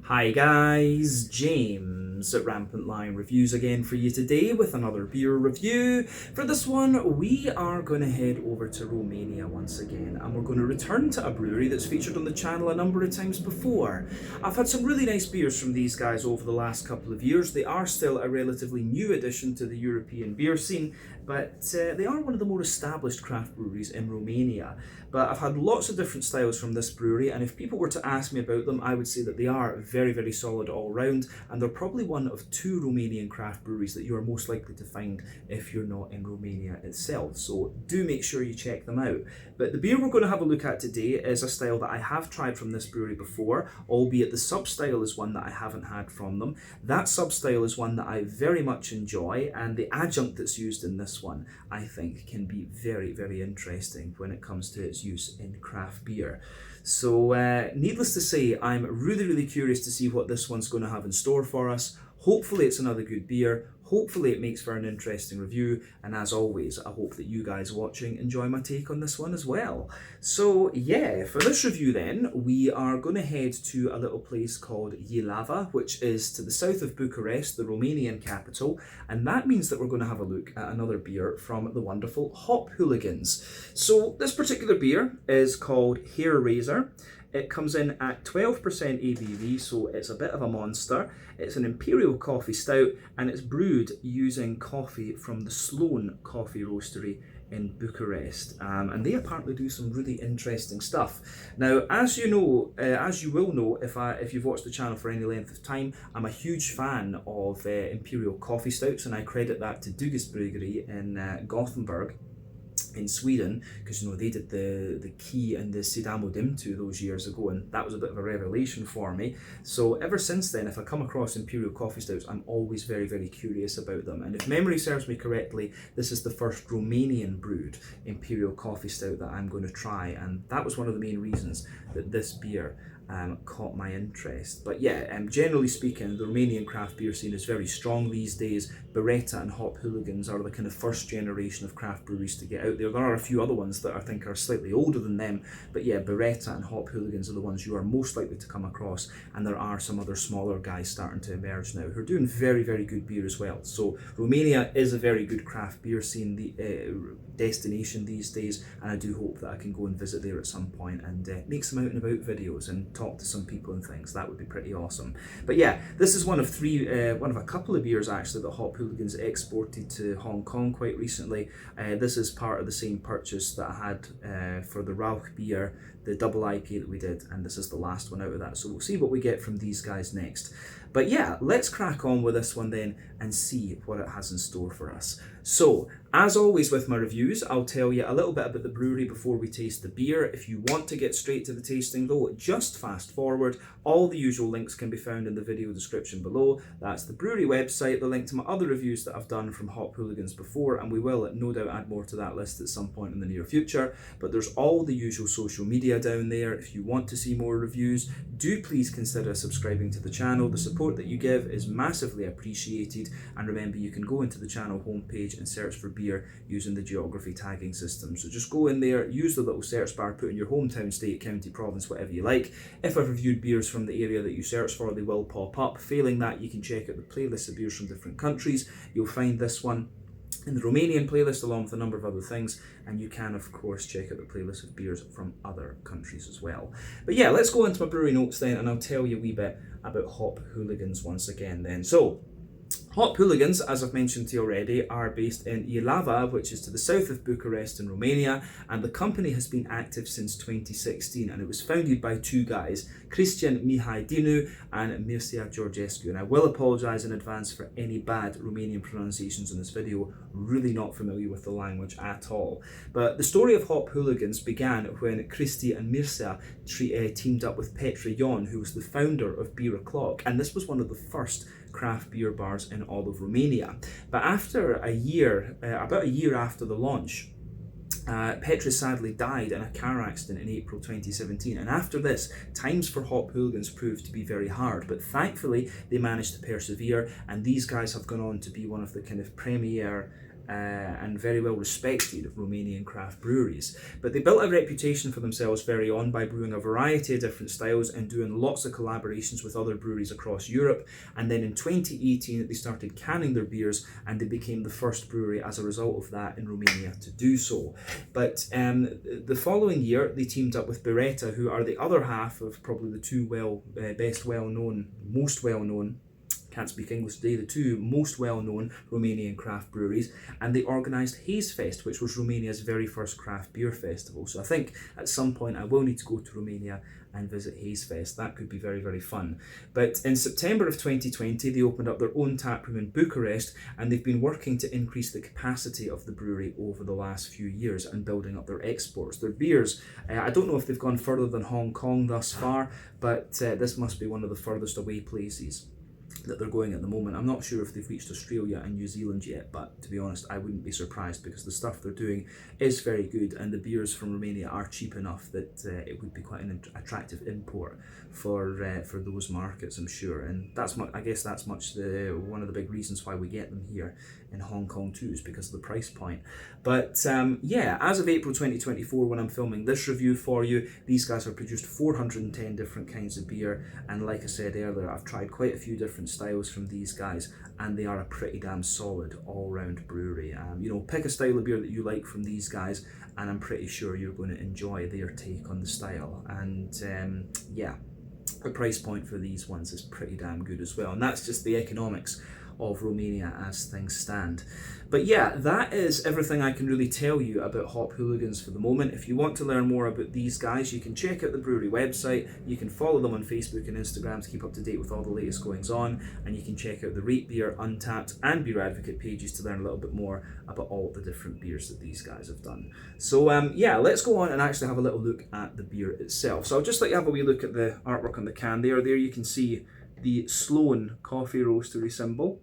Hi guys, James at Rampant Lion Reviews again for you today with another beer review. For this one, we are going to head over to Romania once again, and we're going to return to a brewery that's featured on the channel a number of times before. I've had some really nice beers from these guys over the last couple of years. They are still a relatively new addition to the European beer scene, but they are one of the more established craft breweries in Romania. But I've had lots of different styles from this brewery, and if people were to ask me about them, I would say that they are very, very solid all round, and they're probably one of two Romanian craft breweries that you are most likely to find if you're not in Romania itself. So do make sure you check them out. But the beer we're going to have a look at today is a style that I have tried from this brewery before, albeit the sub-style is one that I haven't had from them. That sub-style is one that I very much enjoy, and the adjunct that's used in this one, I think, can be very, very interesting when it comes to its use in craft beer. So needless to say, I'm really, really curious to see what this one's going to have in store for us. Hopefully it's another good beer. Hopefully it makes for an interesting review, and as always, I hope that you guys watching enjoy my take on this one as well. So yeah, for this review then, we are going to head to a little place called Jilava, which is to the south of Bucharest, the Romanian capital, and that means that we're going to have a look at another beer from the wonderful Hop Hooligans. So this particular beer is called Hair Razor. It comes in at 12% ABV, so it's a bit of a monster. It's an Imperial coffee stout, and it's brewed using coffee from the Sloanes Coffee roastery in Bucharest, and they apparently do some really interesting stuff. Now, as you know, as you will know if you've watched the channel for any length of time, I'm a huge fan of Imperial coffee stouts, and I credit that to Dugas Brewery in Gothenburg in Sweden, because you know they did the Key and the Sidamo Dimtu those years ago, and that was a bit of a revelation for me. So ever since then, if I come across Imperial coffee stouts, I'm always very, very curious about them. And if memory serves me correctly, this is the first Romanian brewed Imperial coffee stout that I'm going to try, and that was one of the main reasons that this beer caught my interest. But yeah, generally speaking, the Romanian craft beer scene is very strong these days. Beretta and Hop Hooligans are the kind of first generation of craft breweries to get out there. There are a few other ones that I think are slightly older than them, but yeah, Beretta and Hop Hooligans are the ones you are most likely to come across, and there are some other smaller guys starting to emerge now who are doing very, very good beer as well. So Romania is a very good craft beer scene destination these days, and I do hope that I can go and visit there at some point and make some out and about videos and talk to some people and things. That would be pretty awesome. But yeah, this is one of a couple of beers actually that Hop Hooligans exported to Hong Kong quite recently. This is part of the same purchase that I had for the Rauch beer, the double IPA that we did, and this is the last one out of that. So we'll see what we get from these guys next. But yeah, let's crack on with this one then and see what it has in store for us. So, as always with my reviews, I'll tell you a little bit about the brewery before we taste the beer. If you want to get straight to the tasting though, just fast forward. All the usual links can be found in the video description below. That's the brewery website, the link to my other reviews that I've done from Hop Hooligans before, and we will no doubt add more to that list at some point in the near future. But there's all the usual social media down there. If you want to see more reviews, do please consider subscribing to the channel. The support that you give is massively appreciated, and remember, you can go into the channel homepage and search for beer using the geography tagging system. So just go in there, use the little search bar, put in your hometown, state, county, province, whatever you like. If I've reviewed beers from the area that you search for, they will pop up. Failing that, you can check out the playlist of beers from different countries. You'll find this one in the Romanian playlist along with a number of other things, and you can of course check out the playlist of beers from other countries as well. But yeah, let's go into my brewery notes then, and I'll tell you a wee bit about Hop Hooligans once again then. So Hop Hooligans, as I've mentioned to you already, are based in Jilava, which is to the south of Bucharest in Romania, and the company has been active since 2016, and it was founded by two guys, Cristian Mihai Dinu and Mircea Georgescu, and I will apologise in advance for any bad Romanian pronunciations in this video. Really not familiar with the language at all. But the story of Hop Hooligans began when Cristi and Mircea teamed up with Petre Ion, who was the founder of Beer O'Clock, and this was one of the first craft beer bars in all of Romania. But after a year, about a year after the launch, Petre sadly died in a car accident in April 2017, and after this, times for Hop Hooligans proved to be very hard, but thankfully they managed to persevere, and these guys have gone on to be one of the kind of premier and very well respected Romanian craft breweries. But they built a reputation for themselves very on by brewing a variety of different styles and doing lots of collaborations with other breweries across Europe. And then in 2018 they started canning their beers, and they became the first brewery as a result of that in Romania to do so. But the following year they teamed up with Beretta, who are the other half of probably the two most well-known, can't speak English today, the two most well-known Romanian craft breweries, and they organised Haze Fest, which was Romania's very first craft beer festival. So I think at some point I will need to go to Romania and visit Haze Fest. That could be very, very fun. But in September of 2020, they opened up their own tap room in Bucharest, and they've been working to increase the capacity of the brewery over the last few years and building up their exports. Their beers, I don't know if they've gone further than Hong Kong thus far, but this must be one of the furthest away places that they're going at the moment. I'm not sure if they've reached Australia and New Zealand yet, but to be honest, I wouldn't be surprised, because the stuff they're doing is very good, and the beers from Romania are cheap enough that it would be quite an attractive import for those markets, I'm sure. And I guess that's one of the big reasons why we get them here in Hong Kong too, is because of the price point. But yeah, as of April 2024, when I'm filming this review for you, these guys have produced 410 different kinds of beer, and like I said earlier, I've tried quite a few different styles from these guys, and they are a pretty damn solid all-round brewery. You know, pick a style of beer that you like from these guys, and I'm pretty sure you're going to enjoy their take on the style. And yeah, the price point for these ones is pretty damn good as well, and that's just the economics of Romania as things stand. But yeah, that is everything I can really tell you about Hop Hooligans for the moment. If you want to learn more about these guys, you can check out the brewery website, you can follow them on Facebook and Instagram to keep up to date with all the latest goings on, and you can check out the Rate Beer, Untappd and Beer Advocate pages to learn a little bit more about all the different beers that these guys have done. So yeah, let's go on and actually have a little look at the beer itself. So I'll just let you have a wee look at the artwork on the can there. There you can see the Sloanes Coffee roastery symbol.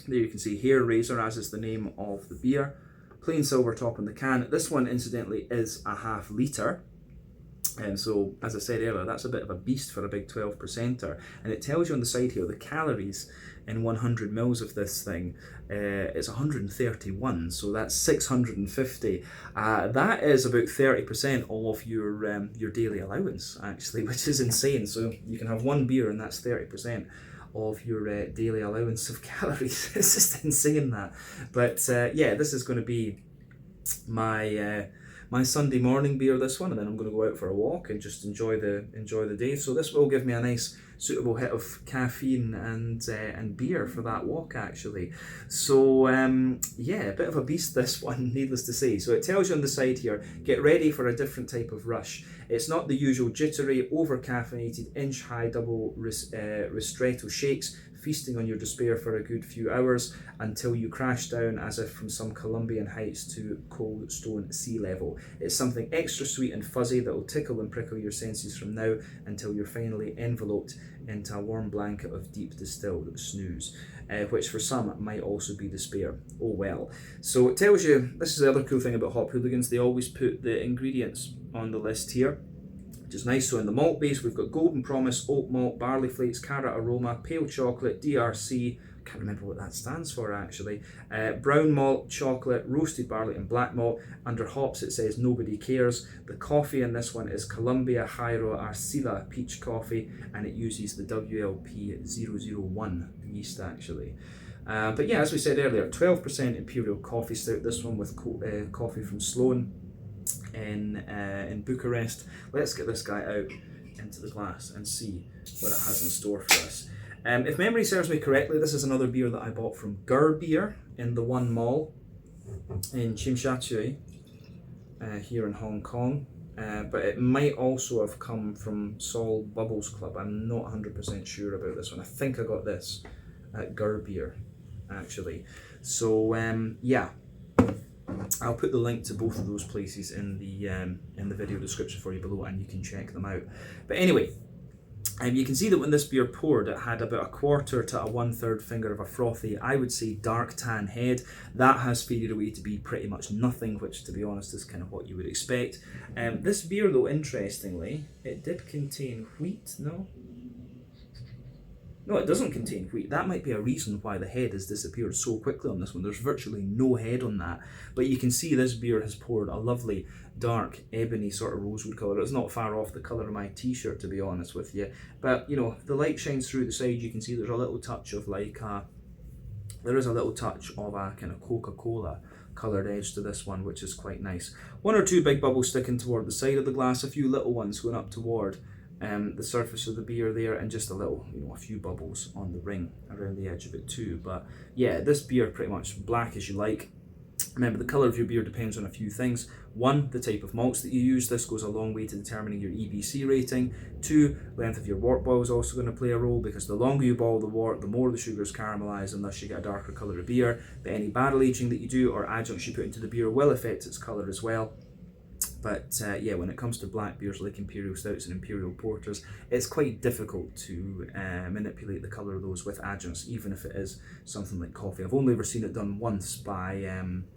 There you can see Hair Razor, as is the name of the beer. Plain silver top on the can. This one, incidentally, is a half litre. And so, as I said earlier, that's a bit of a beast for a big 12%er. And it tells you on the side here, the calories in 100 mils of this thing is 131. So that's 650. That is about 30% of your daily allowance, actually, which is insane. So you can have one beer and that's 30% of your daily allowance of calories. It's just insane, that. But yeah, this is going to be my my Sunday morning beer, this one, and then I'm going to go out for a walk and just enjoy the day. So this will give me a nice suitable hit of caffeine and beer for that walk, actually. So yeah, a bit of a beast, this one, needless to say. So it tells you on the side here, get ready for a different type of rush. It's not the usual jittery, over-caffeinated, inch-high double ristretto shakes, feasting on your despair for a good few hours until you crash down as if from some Colombian heights to cold stone sea level. It's something extra sweet and fuzzy that will tickle and prickle your senses from now until you're finally enveloped into a warm blanket of deep distilled snooze, which for some might also be despair. Oh well. So it tells you, this is the other cool thing about Hop Hooligans, they always put the ingredients on the list here, which is nice. So in the malt base, we've got Golden Promise, oat malt, barley flakes, carrot aroma, pale chocolate, DRC, can't remember what that stands for actually, brown malt, chocolate, roasted barley and black malt. Under hops it says nobody cares. The coffee in this one is Colombia Jairo Arcila peach coffee, and it uses the WLP001 yeast actually. But yeah, as we said earlier, 12% Imperial coffee stout, this one with coffee from Sloane in Bucharest. Let's get this guy out into the glass and see what it has in store for us. If memory serves me correctly, this is another beer that I bought from Gur Beer in the One Mall in Tsimsha here in Hong Kong. But it might also have come from Sol Bubbles Club. I'm not 100% sure about this one. I think I got this at Gur Beer actually. So yeah, I'll put the link to both of those places in the video description for you below, and you can check them out. But anyway, you can see that when this beer poured, it had about a quarter to a 1/3 finger of a frothy, I would say, dark tan head. That has faded away to be pretty much nothing, which to be honest is kind of what you would expect. This beer though, interestingly, it did contain wheat, no? No, it doesn't contain wheat. That might be a reason why the head has disappeared so quickly on this one. There's virtually no head on that. But you can see this beer has poured a lovely, dark, ebony sort of rosewood colour. It's not far off the colour of my t-shirt, to be honest with you. But, you know, the light shines through the side. You can see there's a little touch of like there is a little touch of a kind of Coca-Cola coloured edge to this one, which is quite nice. One or two big bubbles sticking toward the side of the glass, a few little ones going up toward the surface of the beer there, and just a little, you know, a few bubbles on the ring around the edge of it too. But yeah, this beer pretty much black as you like. Remember, the colour of your beer depends on a few things. One, the type of malts that you use. This goes a long way to determining your EBC rating. Two, length of your wort boil is also going to play a role, because the longer you boil the wort, the more the sugars caramelise, and thus you get a darker colour of beer. But any barrel aging that you do or adjuncts you put into the beer will affect its colour as well. But yeah, when it comes to black beers like Imperial Stouts and Imperial Porters, it's quite difficult to manipulate the colour of those with adjuncts, even if it is something like coffee. I've only ever seen it done once by,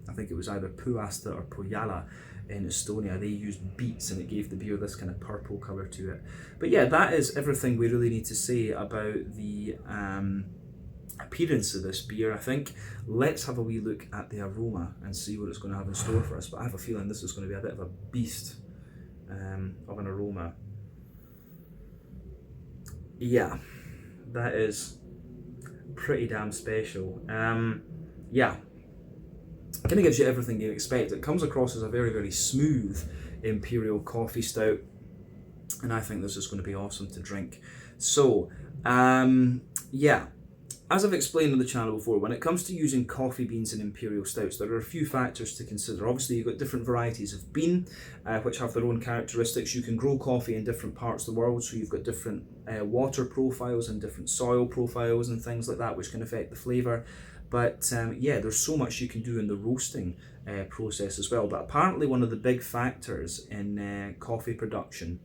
I think it was either Puasta or Pojala in Estonia. They used beets and it gave the beer this kind of purple colour to it. But yeah, that is everything we really need to say about the appearance of this beer. I think let's have a wee look at the aroma and see what it's going to have in store for us. But I have a feeling this is going to be a bit of a beast of an aroma. Yeah, that is pretty damn special. Yeah, kind of gives you everything you expect. It comes across as a very, very smooth Imperial coffee stout, and I think this is going to be awesome to drink. So yeah, as I've explained on the channel before, when it comes to using coffee beans in Imperial Stouts, there are a few factors to consider. Obviously, you've got different varieties of bean, which have their own characteristics. You can grow coffee in different parts of the world, so you've got different water profiles and different soil profiles and things like that, which can affect the flavour. But yeah, there's so much you can do in the roasting process as well. But apparently one of the big factors in coffee production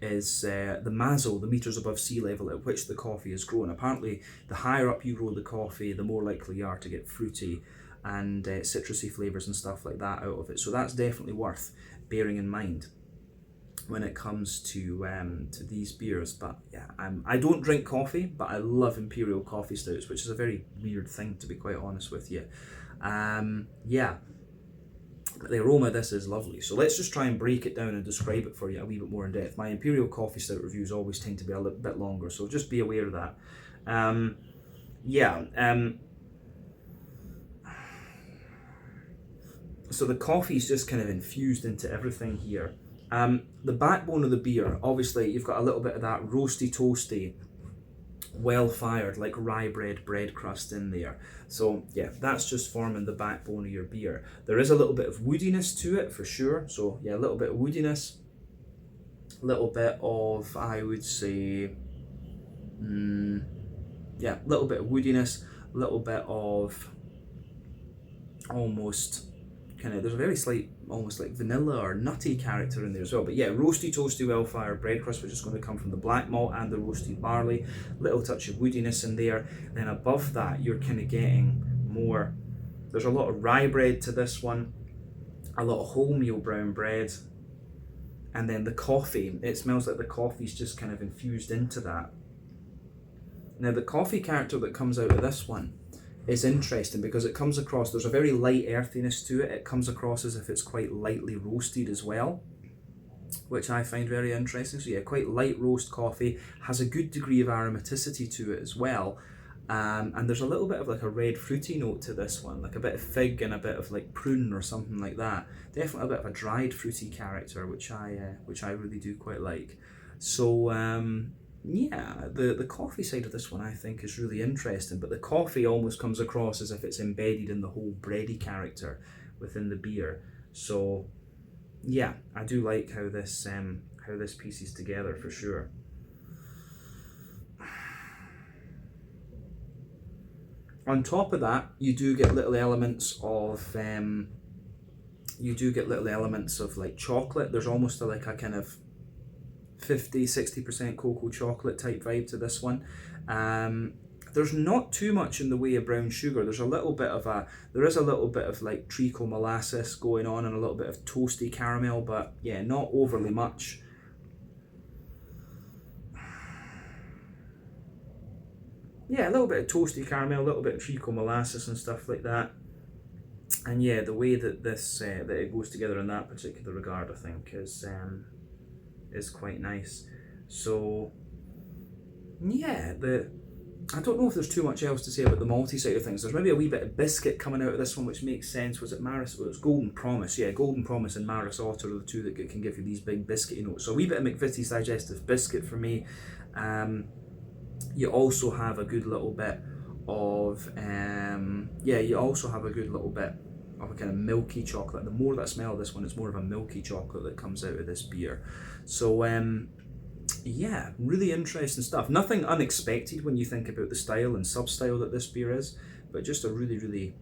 is the mazzle, the meters above sea level at which the coffee is grown. Apparently, the higher up you grow the coffee, the more likely you are to get fruity and citrusy flavours and stuff like that out of it. So that's definitely worth bearing in mind when it comes to these beers. But yeah, I don't drink coffee, but I love Imperial coffee stouts, which is a very weird thing, to be quite honest with you. Yeah. The aroma of this is lovely. So let's just try and break it down and describe it for you a wee bit more in depth. My Imperial coffee stout reviews always tend to be a little bit longer, so just be aware of that. So the coffee is just kind of infused into everything here. The backbone of the beer, obviously you've got a little bit of that roasty toasty, well fired, like rye bread crust in there. So yeah, that's just forming the backbone of your beer. There is a little bit of woodiness to it for sure. So yeah, a little bit of woodiness, a little bit of, I would say, yeah, a little bit of woodiness, a little bit of almost kind of, there's a very slight, almost like vanilla or nutty character in there as well. But yeah, roasty, toasty, well-fired bread crust, which is going to come from the black malt and the roasted barley. Little touch of woodiness in there. Then above that, you're kind of getting more, there's a lot of rye bread to this one, a lot of wholemeal brown bread. And then the coffee, it smells like the coffee's just kind of infused into that. Now the coffee character that comes out of this one is interesting because it comes across, there's a very light earthiness to it. It comes across as if it's quite lightly roasted as well, which I find very interesting. So yeah, quite light roast coffee, has a good degree of aromaticity to it as well. And there's a little bit of like a red fruity note to this one, like a bit of fig and a bit of like prune or something like that. Definitely a bit of a dried fruity character, which I really do quite like. So yeah, the coffee side of this one I think is really interesting, but the coffee almost comes across as if it's embedded in the whole bready character within the beer. So yeah, I do like how this pieces together for sure. On top of that, you do get little elements of like chocolate. There's almost like a kind of 50-60% cocoa chocolate type vibe to this one. There's not too much in the way of brown sugar. There is a little bit of like treacle molasses going on and a little bit of toasty caramel, but yeah, not overly much. yeah, a little bit of toasty caramel, a little bit of treacle molasses and stuff like that. And yeah, the way that this that it goes together in that particular regard, I think, is quite nice. So yeah, I don't know if there's too much else to say about the malty side of things. There's maybe a wee bit of biscuit coming out of this one, which makes sense. Was it Maris? Well, it was Golden Promise. Yeah, Golden Promise and Maris Otter are the two that can give you these big biscuity notes. So a wee bit of McVitie's Digestive Biscuit for me. You also have a good little bit of you also have a good little bit of a kind of milky chocolate. The more that I smell this one, it's more of a milky chocolate that comes out of this beer. So yeah, really interesting stuff. Nothing unexpected when you think about the style and sub-style that this beer is, but just a really, really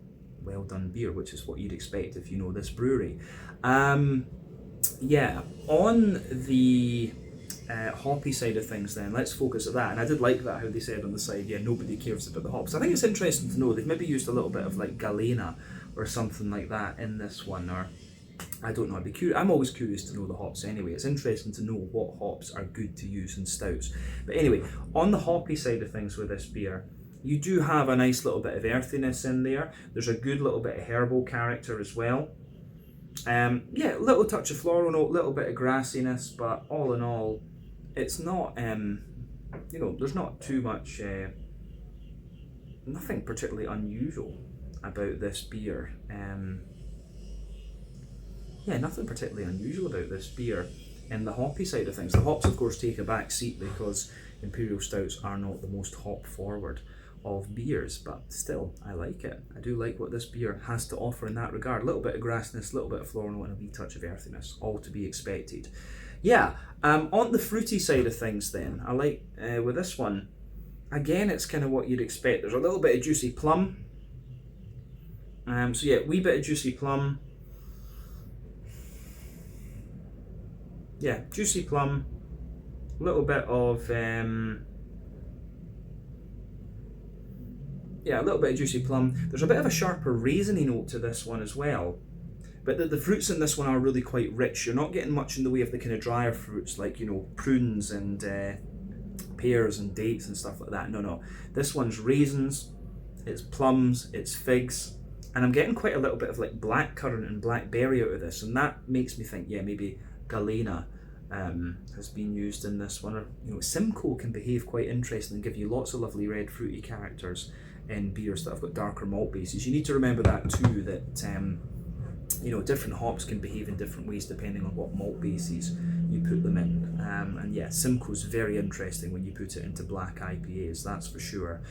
well done beer, which is what you'd expect if you know this brewery. Yeah, on the hoppy side of things then, let's focus at that. And I did like that, how they said on the side, yeah, nobody cares about the hops. I think it's interesting to know they've maybe used a little bit of like Galena or something like that in this one, or I don't know. I'm always curious to know the hops anyway. It's interesting to know what hops are good to use in stouts. But anyway, on the hoppy side of things with this beer, you do have a nice little bit of earthiness in there. There's a good little bit of herbal character as well. Yeah, little touch of floral note, little bit of grassiness, but all in all, it's not, there's not too much, nothing particularly unusual about this beer. Yeah, nothing particularly unusual about this beer in the hoppy side of things. The hops, of course, take a back seat because Imperial Stouts are not the most hop forward of beers, but still, I like it. I do like what this beer has to offer in that regard. A little bit of grassiness, a little bit of floral note, and a wee touch of earthiness, all to be expected. Yeah, on the fruity side of things then, I like, with this one, again, it's kind of what you'd expect. There's a little bit of juicy plum. So yeah, wee bit of juicy plum. Yeah, juicy plum, a little bit of a little bit of juicy plum. There's a bit of a sharper raisiny note to this one as well, but the fruits in this one are really quite rich. You're not getting much in the way of the kind of drier fruits like, you know, prunes and pears and dates and stuff like that. No, this one's raisins, it's plums, it's figs, and I'm getting quite a little bit of like blackcurrant and blackberry out of this, and that makes me think, yeah, maybe Galena has been used in this one. Or, you know, Simcoe can behave quite interesting and give you lots of lovely red fruity characters in beers that have got darker malt bases. You need to remember that too, that different hops can behave in different ways depending on what malt bases you put them in. And yeah, Simcoe's very interesting when you put it into black IPAs, that's for sure.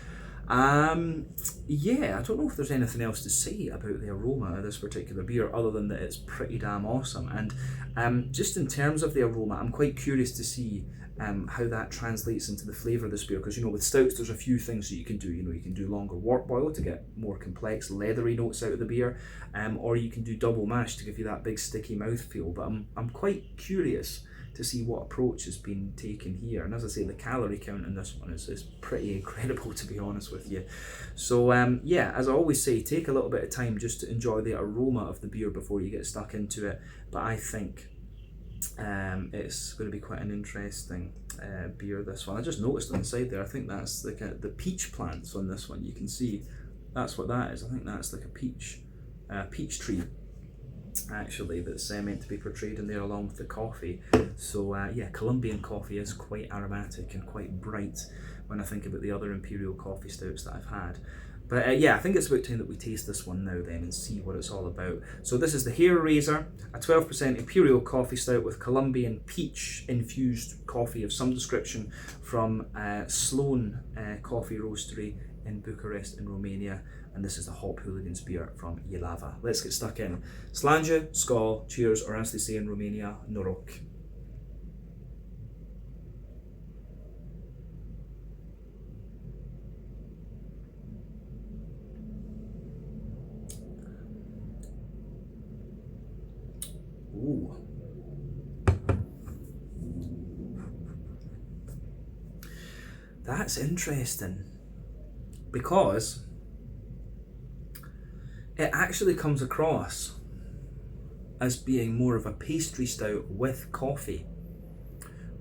Yeah, I don't know if there's anything else to say about the aroma of this particular beer other than that it's pretty damn awesome. And just in terms of the aroma, I'm quite curious to see how that translates into the flavour of this beer, because, you know, with stouts there's a few things that you can do. You know, you can do longer wort boil to get more complex leathery notes out of the beer, or you can do double mash to give you that big sticky mouthfeel. But I'm quite curious to see what approach has been taken here. And as I say, the calorie count in this one is pretty incredible, to be honest with you. So yeah, as I always say, take a little bit of time just to enjoy the aroma of the beer before you get stuck into it. But I think it's going to be quite an interesting beer, this one. I just noticed on the side there, I think that's like the peach plants on this one. You can see that's what that is. I think that's like a peach tree, actually, that's meant to be portrayed in there along with the coffee. So yeah, Colombian coffee is quite aromatic and quite bright when I think about the other Imperial coffee stouts that I've had. But yeah, I think it's about time that we taste this one now then and see what it's all about. So this is the Hair Raiser, a 12% Imperial coffee stout with Colombian peach infused coffee of some description from Sloanes Coffee Roastery in Bucharest in Romania. And this is the Hop Hooligans beer from Jilava. Let's get stuck in. Slanje, skål, cheers, or as they say in Romania, noroc. Ooh. That's interesting, because it actually comes across as being more of a pastry stout with coffee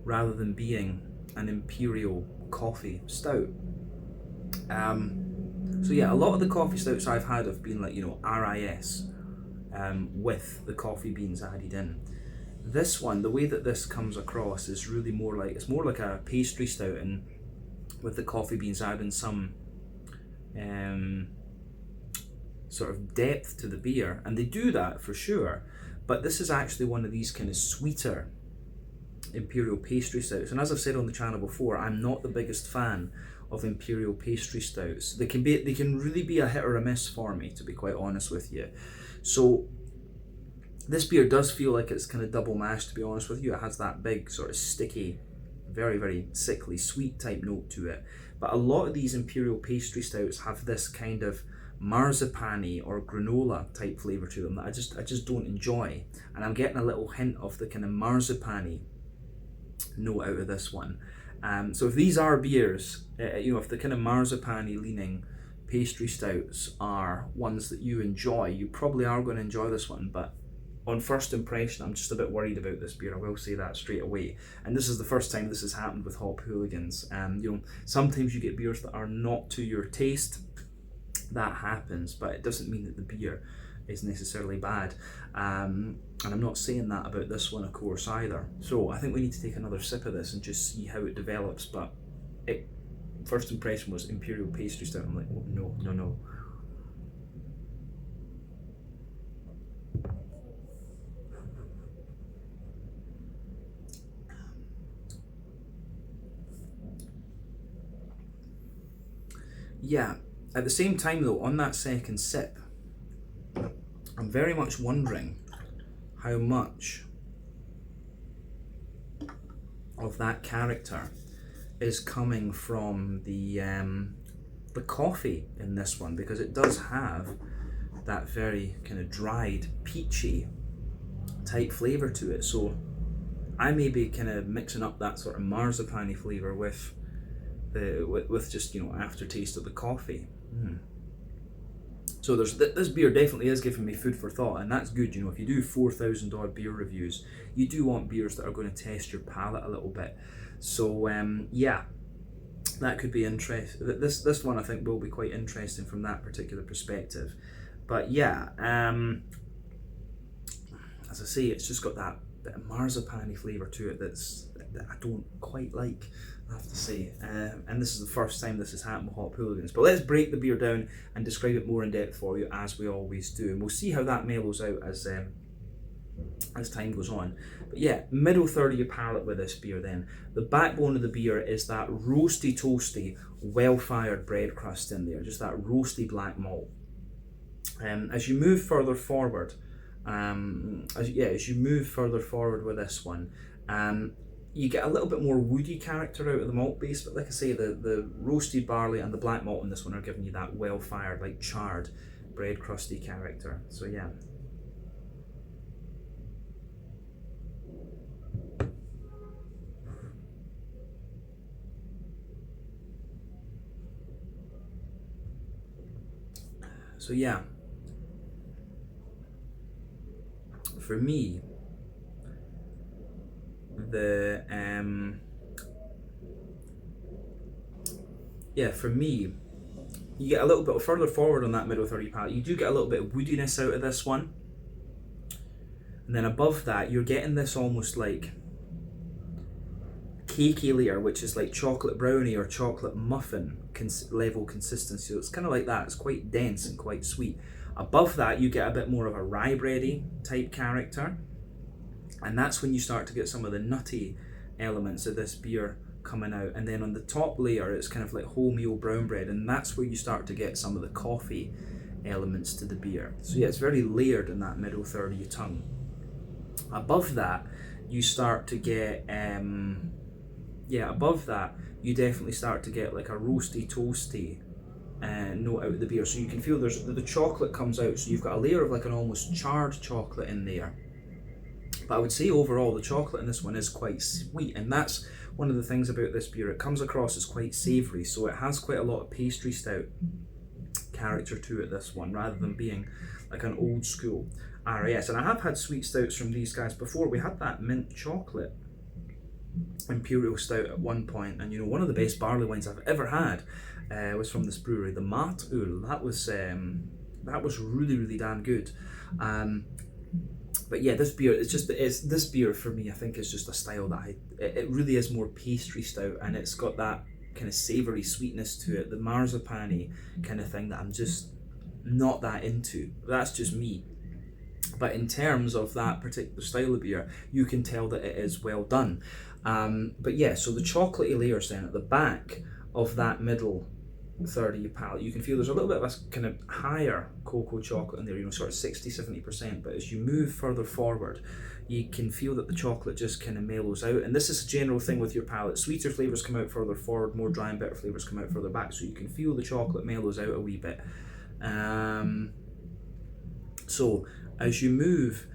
rather than being an Imperial coffee stout. So yeah, a lot of the coffee stouts I've had have been like, you know, RIS, with the coffee beans added in. This one, the way that this comes across is really more like, it's more like a pastry stout, and with the coffee beans adding some sort of depth to the beer, and they do that for sure. But this is actually one of these kind of sweeter Imperial pastry stouts, and as I've said on the channel before, I'm not the biggest fan of Imperial pastry stouts. They can really be a hit or a miss for me, to be quite honest with you. So this beer does feel like it's kind of double mashed, to be honest with you. It has that big sort of sticky, very, very sickly sweet type note to it. But a lot of these Imperial pastry stouts have this kind of marzipan-y or granola type flavour to them that I just don't enjoy. And I'm getting a little hint of the kind of marzipan-y note out of this one. So if these are beers, you know, if the kind of marzipan-y leaning pastry stouts are ones that you enjoy, you probably are going to enjoy this one. But on first impression, I'm just a bit worried about this beer. I will say that straight away. And this is the first time this has happened with Hop Hooligans. You know, sometimes you get beers that are not to your taste. That happens, but it doesn't mean that the beer is necessarily bad. And I'm not saying that about this one, of course, either. So I think we need to take another sip of this and just see how it develops. But first impression was Imperial pastry stout. I'm like, oh, no. Yeah, at the same time though, on that second sip, I'm very much wondering how much of that character is coming from the coffee in this one, because it does have that very kind of dried, peachy type flavour to it. So I may be kind of mixing up that sort of marzipan-y flavour with just, you know, aftertaste of the coffee. So this beer definitely is giving me food for thought, and that's good. You know, if you do 4,000 odd beer reviews, you do want beers that are going to test your palate a little bit. So yeah, that could be interesting. This one I think will be quite interesting from that particular perspective. But yeah, as I say, it's just got that bit of marzipan-y flavour to it that I don't quite like, I have to say. And this is the first time this has happened with Hop Hooligans. But let's break the beer down and describe it more in depth for you, as we always do. And we'll see how that mellows out as time goes on. But yeah, middle third of your palate with this beer then. The backbone of the beer is that roasty, toasty, well-fired bread crust in there. Just that roasty black malt. As you move further forward, as you move further forward with this one, you get a little bit more woody character out of the malt base, but like I say, the roasted barley and the black malt in this one are giving you that well-fired, like charred, bread crusty character. So yeah. So yeah, for me, you get a little bit further forward on that middle 30 palate. You do get a little bit of woodiness out of this one, and then above that, you're getting this almost like cakey layer, which is like chocolate brownie or chocolate muffin level consistency. So it's kind of like that. It's quite dense and quite sweet. Above that, you get a bit more of a rye bready type character, and that's when you start to get some of the nutty elements of this beer coming out. And then on the top layer, it's kind of like wholemeal brown bread, and that's where you start to get some of the coffee elements to the beer. So yeah, it's very layered in that middle third of your tongue. Above that, you start to get above that, you definitely start to get like a roasty, toasty note out of the beer. So you can feel the chocolate comes out, so you've got a layer of like an almost charred chocolate in there. But I would say overall the chocolate in this one is quite sweet, and that's one of the things about this beer. It comes across as quite savoury, so it has quite a lot of pastry stout character to it, this one, rather than being like an old school RAS. And I have had sweet stouts from these guys before. We had that mint chocolate Imperial stout at one point, and you know, one of the best barley wines I've ever had. was from this brewery, the Mart Ul. That was really, really damn good. But yeah, this beer, this beer for me, I think is just a style that it really is more pastry stout, and it's got that kind of savoury sweetness to it, the marzipan-y kind of thing that I'm just not that into. That's just me. But in terms of that particular style of beer, you can tell that it is well done. But yeah, so the chocolatey layers then at the back of that middle third of your palate, you can feel there's a little bit of a kind of higher cocoa chocolate in there, you know, sort of 60-70%. But as you move further forward, you can feel that the chocolate just kind of mellows out. And this is a general thing with your palate. Sweeter flavours come out further forward, more dry and bitter flavours come out further back. So you can feel the chocolate mellows out a wee bit. So as you move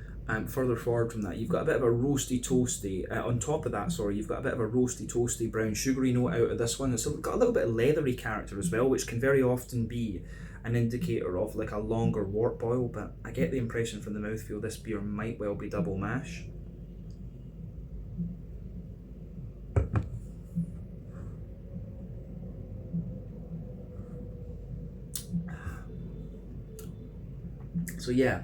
further forward from that, you've got a bit of a roasty toasty, on top of that, sorry, you've got a bit of a roasty toasty brown sugary note out of this one. It's got a little bit of leathery character as well, which can very often be an indicator of like a longer wort boil, but I get the impression from the mouthfeel this beer might well be double mash. So yeah,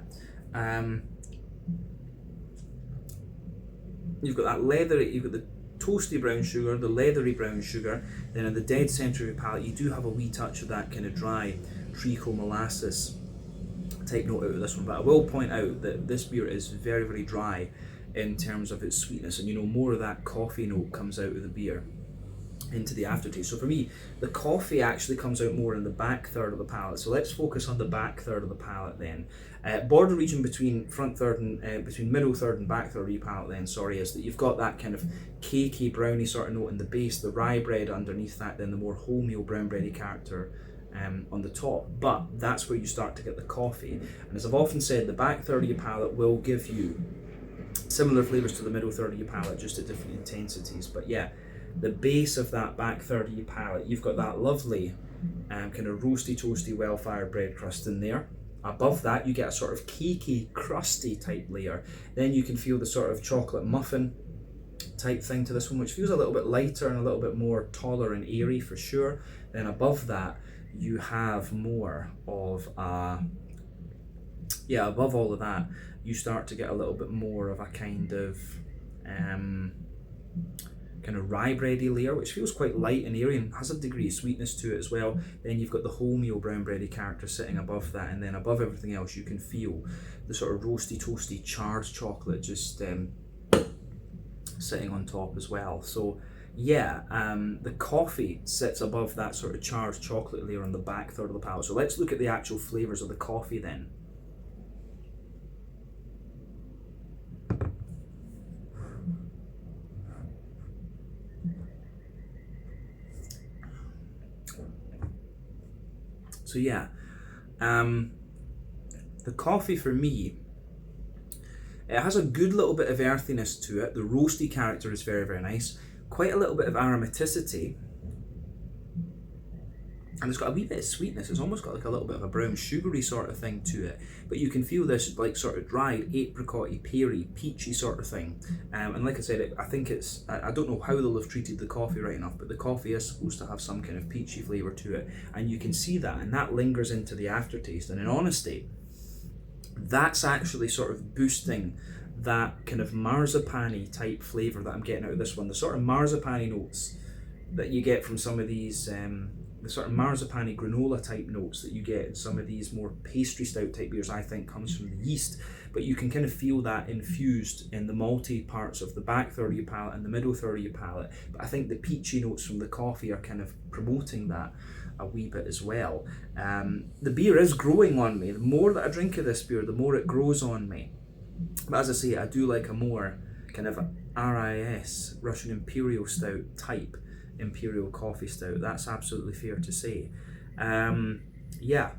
you've got that leathery, you've got the toasty brown sugar, the leathery brown sugar, then in the dead centre of your palate you do have a wee touch of that kind of dry treacle molasses type note out of this one. But I will point out that this beer is very, very dry in terms of its sweetness, and you know, more of that coffee note comes out of the beer into the aftertaste. So for me, the coffee actually comes out more in the back third of the palate. So let's focus on the back third of the palate then. Border region between front third and between middle third and back third of your palate then, sorry, is that you've got that kind of cakey brownie sort of note in the base, the rye bread underneath that, then the more wholemeal brown bready character on the top. But that's where you start to get the coffee. And as I've often said, the back third of your palate will give you similar flavours to the middle third of your palate, just at different intensities. But yeah, the base of that back third of your palate, you've got that lovely kind of roasty, toasty, well-fired bread crust in there. Above that, you get a sort of cakey, crusty type layer. Then you can feel the sort of chocolate muffin type thing to this one, which feels a little bit lighter and a little bit more taller and airy for sure. Then above that, you have more of above all of that, you start to get a little bit more of a kind of rye bready layer, which feels quite light and airy and has a degree of sweetness to it as well. Then you've got the wholemeal brown bready character sitting above that, and then above everything else you can feel the sort of roasty, toasty, charred chocolate just sitting on top as well. So yeah, the coffee sits above that sort of charred chocolate layer on the back third of the palate. So let's look at the actual flavours of the coffee then. So yeah, the coffee for me, it has a good little bit of earthiness to it. The roasty character is very, very nice. Quite a little bit of aromaticity. And it's got a wee bit of sweetness. It's almost got like a little bit of a brown sugary sort of thing to it. But you can feel this like sort of dried apricot-y, peary, peachy sort of thing. And like I said, I think it's, I don't know how they'll have treated the coffee right enough, but the coffee is supposed to have some kind of peachy flavour to it. And you can see that, and that lingers into the aftertaste. And in honesty, that's actually sort of boosting that kind of marzipan-y type flavour that I'm getting out of this one. The sort of marzipan-y notes that you get from some of these, the sort of marzipan-y granola type notes that you get in some of these more pastry stout type beers, I think comes from the yeast. But you can kind of feel that infused in the malty parts of the back third of your palate and the middle third of your palate. But I think the peachy notes from the coffee are kind of promoting that a wee bit as well. The beer is growing on me. The more that I drink of this beer, the more it grows on me. But as I say, I do like a more kind of RIS, Russian Imperial Stout type Imperial coffee stout. That's absolutely fair to say. Yeah.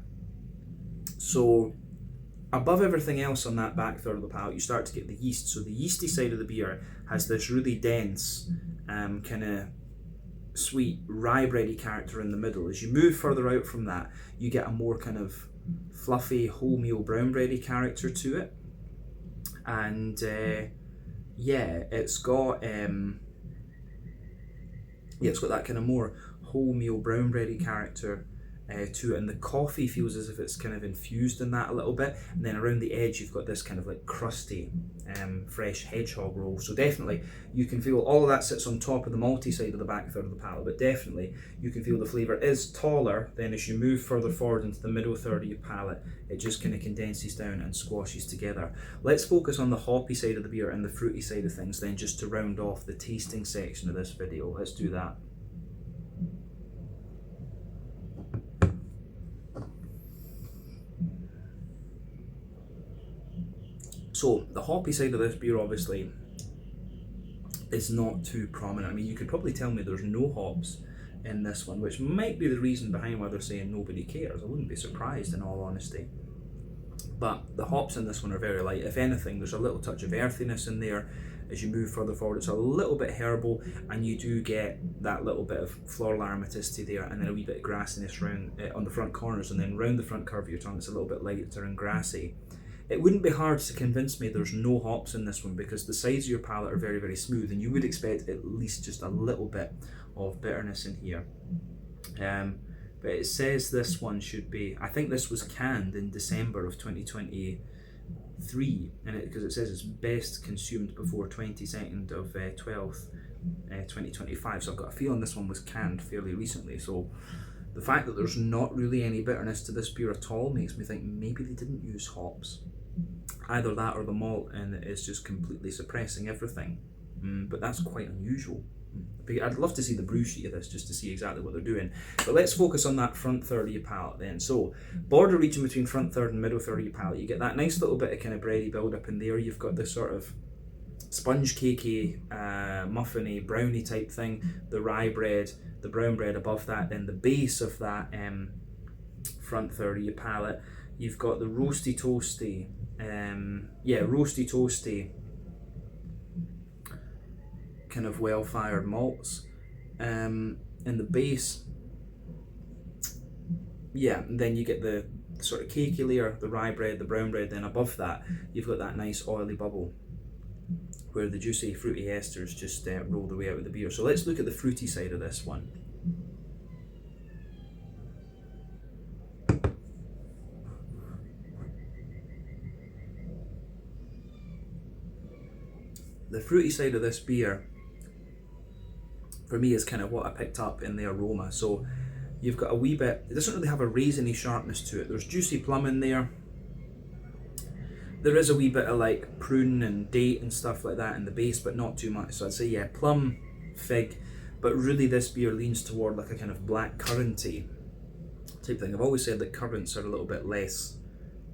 So above everything else on that back third of the palate, you start to get the yeast. So the yeasty side of the beer has this really dense, kind of sweet rye bready character in the middle. As you move further out from that, you get a more kind of fluffy wholemeal brown bready character to it. And yeah, it's got that kind of more wholemeal brown bready character to it, and the coffee feels as if it's kind of infused in that a little bit, and then around the edge you've got this kind of like crusty fresh hedgehog roll. So definitely you can feel all of that sits on top of the malty side of the back third of the palate, but definitely you can feel the flavour is taller. Then as you move further forward into the middle third of your palate, it just kind of condenses down and squashes together. Let's focus on the hoppy side of the beer and the fruity side of things then, just to round off the tasting section of this video. Let's do that. So the hoppy side of this beer obviously is not too prominent. I mean, you could probably tell me there's no hops in this one, which might be the reason behind why they're saying nobody cares. I wouldn't be surprised, in all honesty. But the hops in this one are very light. If anything, there's a little touch of earthiness in there. As you move further forward, it's a little bit herbal, and you do get that little bit of floral aromaticity there, and then a wee bit of grassiness round on the front corners, and then round the front curve of your tongue it's a little bit lighter and grassy. It wouldn't be hard to convince me there's no hops in this one, because the sides of your palate are very, very smooth, and you would expect at least just a little bit of bitterness in here. But it says this one should be, I think this was canned in December of 2023, and because it says it's best consumed before 22nd of 12th, 2025. So I've got a feeling this one was canned fairly recently. So the fact that there's not really any bitterness to this beer at all makes me think maybe they didn't use hops. Either that or the malt and it's just completely suppressing everything. But that's quite unusual. I'd love to see the brew sheet of this just to see exactly what they're doing. But let's focus on that front third of your palate then. So border region between front third and middle third of your palate, you get that nice little bit of kind of bready build up in there. You've got this sort of sponge cakey, muffiny, brownie type thing, the rye bread, the brown bread above that, then the base of that front third of your palate, you've got the roasty toasty, kind of well fired malts in the base. And then you get the sort of cakey layer, the rye bread, the brown bread, then above that you've got that nice oily bubble where the juicy fruity esters just roll their way out of the beer. So let's look at the fruity side of this one. The fruity side of this beer for me is kind of what I picked up in the aroma. So you've got a wee bit, it doesn't really have a raisiny sharpness to it. There's juicy plum in there. There is a wee bit of like prune and date and stuff like that in the base, but not too much. So I'd say plum, fig, but really this beer leans toward like a kind of black curranty type thing. I've always said that currants are a little bit less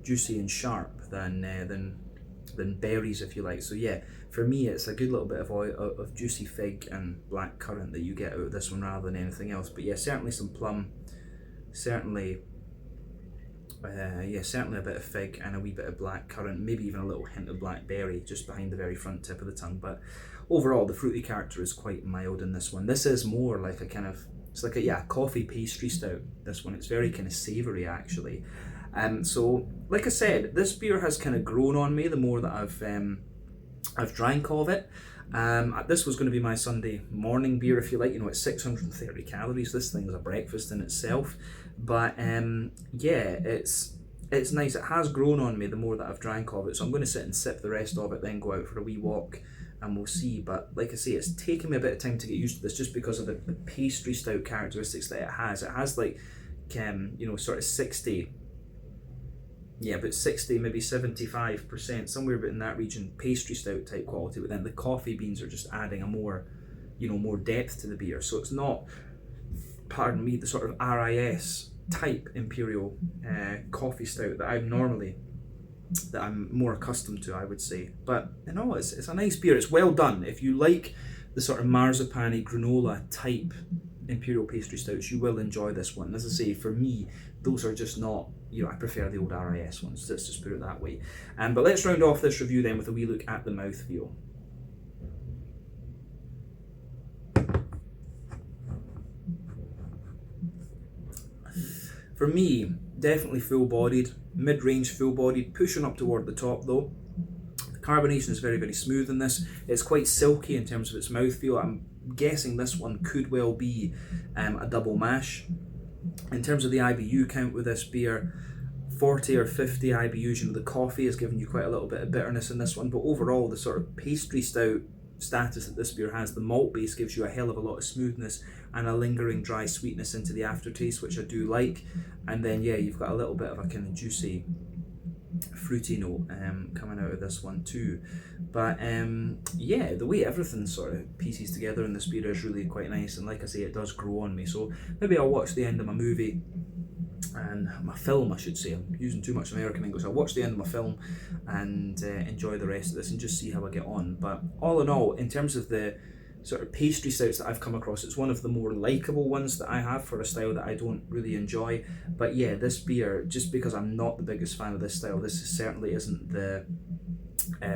juicy and sharp than berries, if you like. So for me it's a good little bit of oil, of juicy fig and black currant that you get out of this one rather than anything else. But certainly some plum, certainly a bit of fig and a wee bit of black currant, maybe even a little hint of blackberry just behind the very front tip of the tongue. But overall the fruity character is quite mild in this one. This is more like a kind of, it's like a coffee pastry stout, this one. It's very kind of savoury actually. So like I said, this beer has kind of grown on me the more that I've drank of it. This was going to be my Sunday morning beer, if you like. It's 630 calories. This thing is a breakfast in itself. But it's nice. It has grown on me the more that I've drank of it. So I'm going to sit and sip the rest of it, then go out for a wee walk, and we'll see. But like I say, it's taken me a bit of time to get used to this, just because of the pastry stout characteristics that it has. It has like sort of 60. About 60, maybe 75%, somewhere in that region, pastry stout type quality, but then the coffee beans are just adding a more depth to the beer. So it's not, pardon me, the sort of RIS type Imperial coffee stout that I'm more accustomed to, I would say. But it's a nice beer. It's well done. If you like the sort of marzipan-y granola type Imperial pastry stouts, you will enjoy this one. As I say, for me, those are just not, I prefer the old RIS ones, let's just put it that way. But let's round off this review then with a wee look at the mouthfeel. For me, definitely full-bodied, mid-range full-bodied, pushing up toward the top though. The carbonation is very, very smooth in this. It's quite silky in terms of its mouthfeel. I'm guessing this one could well be a double mash. In terms of the IBU count with this beer, 40 or 50 IBUs. You know, the coffee is giving you quite a little bit of bitterness in this one, but overall the sort of pastry stout status that this beer has, the malt base gives you a hell of a lot of smoothness and a lingering dry sweetness into the aftertaste, which I do like. And then yeah, you've got a little bit of a kind of juicy fruity note coming out of this one too. But yeah, the way everything sort of pieces together in this beer is really quite nice, and like I say, it does grow on me. So maybe I'll watch the end of my movie and my film, I should say. I'm using too much American English. I'll watch the end of my film and enjoy the rest of this and just see how I get on. But all in all, in terms of the sort of pastry stouts that I've come across, it's one of the more likeable ones that I have for a style that I don't really enjoy. But yeah, this beer, just because I'm not the biggest fan of this style, this certainly isn't the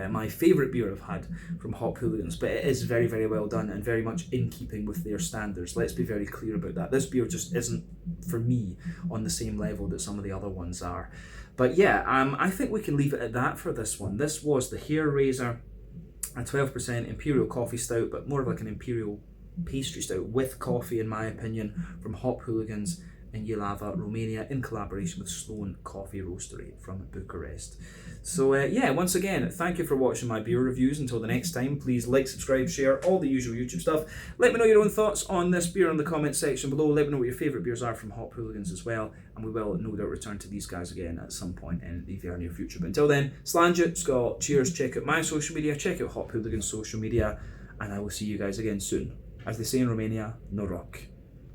my favourite beer I've had from Hop Hooligans, but it is very, very well done and very much in keeping with their standards. Let's be very clear about that. This beer just isn't, for me, on the same level that some of the other ones are. But yeah, I think we can leave it at that for this one. This was the Hair Raiser, a 12% Imperial coffee stout, but more of like an Imperial pastry stout with coffee, in my opinion, from Hop Hooligans in Jilava, Romania, in collaboration with Sloanes Coffee Roastery from Bucharest. So yeah, once again, thank you for watching my beer reviews. Until the next time, please like, subscribe, share, all the usual YouTube stuff. Let me know your own thoughts on this beer in the comment section below. Let me know what your favourite beers are from Hop Hooligans as well, and we will no doubt return to these guys again at some point in the very near future. But until then, Slange, Scott, cheers, check out my social media, check out Hop Hooligans social media, and I will see you guys again soon. As they say in Romania, no rock.